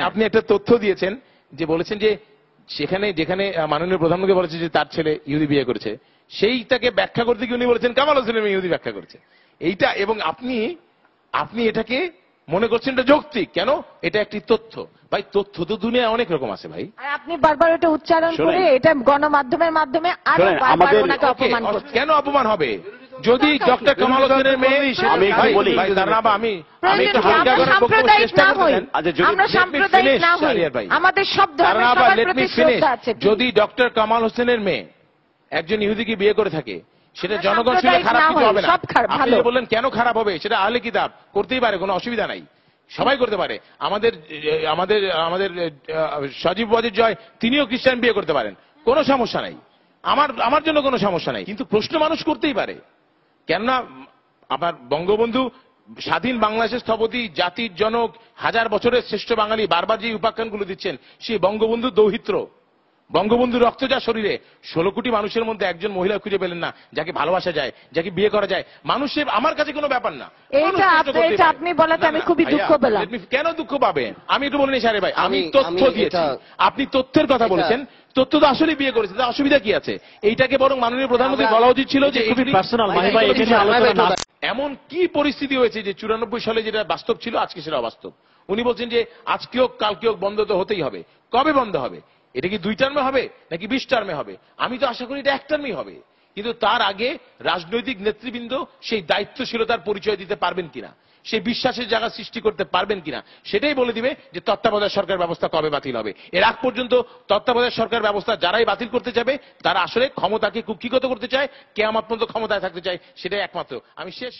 আপনি একটা তথ্য দিয়েছেন যে বলেছেন যে সেখানে যেখানে মাননীয় প্রধানমন্ত্রী বলেছে যে তার ছেলে ইহুদি বিয়ে করেছে, সেইটাকে ব্যাখ্যা করতে গিয়ে উনি বলেছেন কামাল হোসেনের মেয়ে ইহুদি ব্যাখ্যা করেছে এইটা, এবং আপনি এটাকে মনে করছেন এটা যৌক্তিক কেন? এটা একটি তথ্য। ভাই তথ্য তো দুনিয়ায় অনেক রকম আছে ভাই। আর আপনি বারবার এটা উচ্চারণ করে এটা গণমাধ্যমের মাধ্যমে আরো বারবার ওনাকে অপমান করছেন। কেন অপমান হবে? যদি ডক্টর কামাল হোসেনের মেয়ে, আমি বলি আমি একটু হালকা করে বক্তব্য চেষ্টা করতেন, আমরা সাম্প্রদায়িক না হই, আমাদের সব ধর্মের সবার প্রতি শ্রদ্ধা আছে। যদি ডক্টর কামাল হোসেনের মেয়ে একজন ইহুদিকে বিয়ে করে থাকে, সেটা জনগণ শুনে খারাপ কিছু হবে না। আপনি বললেন কেন খারাপ হবে? সেটা আহলে কিতাব করতেই পারে, কোনো অসুবিধা নাই, সবাই করতে পারে। আমাদের আমাদের আমাদের সজীব ওয়াজিদ জয় তিনিও খ্রিস্টান বিয়ে করতে পারেন, কোনো সমস্যা নাই, আমার জন্য কোনো সমস্যা নাই। কিন্তু প্রশ্ন মানুষ করতেই পারে, কেননা আমার বঙ্গবন্ধু স্বাধীন বাংলাদেশের স্থপতি, জাতির জনক, হাজার বছরের শ্রেষ্ঠ বাঙালি, বারবার যে উপাখ্যানগুলো দিচ্ছেন, সেই বঙ্গবন্ধু দৌহিত্র, বঙ্গবন্ধুর রক্ত যা শরীরে, 16 কোটি মানুষের মধ্যে একজন মহিলা খুঁজে পেলেন না যাকে ভালোবাসা যায়, যাকে বিয়ে করা যায়। মানুষের আমার কাছে কোনো ব্যাপার না। এটা আপনি বলাতে আমি খুবই দুঃখ পেলাম। কেন দুঃখ পাবে? আমি একটু বলিনি সারে ভাই, আমি তথ্য দিয়েছি, আপনি তথ্যের কথা বলেছেন। তথ্য তো আসলে বিয়ে করেছে, তা অসুবিধা কি আছে? এইটাকে বরং মাননীয় প্রধানমন্ত্রী বলা উচিত ছিল যে এমন কি পরিস্থিতি হয়েছে যে 94 সালে যেটা বাস্তব ছিল আজকে সেটা অবাস্তব। উনি বলছেন যে আজকে হোক কালকে হোক বন্ধ তো হতেই হবে। কবে বন্ধ হবে? এটা কি 2 টার্মে হবে নাকি 20 টার্মে হবে? আমি তো আশা করি এটা 1 টার্মেই হবে। কিন্তু তার আগে রাজনৈতিক নেতৃবৃন্দ সেই দায়িত্বশীলতার পরিচয় দিতে পারবেন কিনা, সেই বিশ্বাসের জায়গা সৃষ্টি করতে পারবেন কিনা, সেটাই বলে দিবে যে তত্ত্বাবধায়ক সরকার ব্যবস্থা কবে বাতিল হবে। এর আগ পর্যন্ত তত্ত্বাবধায়ক সরকার ব্যবস্থা যারাই বাতিল করতে যাবে তারা আসলে ক্ষমতাকে কুক্ষিগত করতে চায়, কিয়ামত পর্যন্ত ক্ষমতায় থাকতে চায়, সেটাই একমাত্র। আমি শেষ